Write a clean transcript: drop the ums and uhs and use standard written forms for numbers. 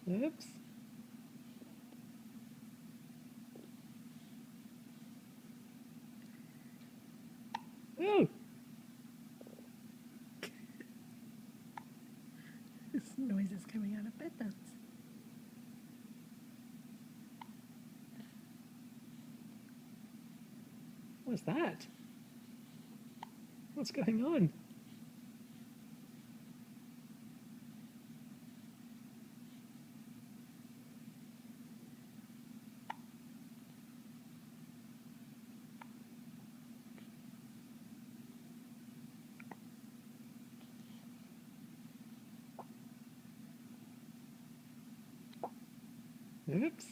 Oops. Ooh. This noise is coming out of bed nuts. What's that? What's going on? Oops.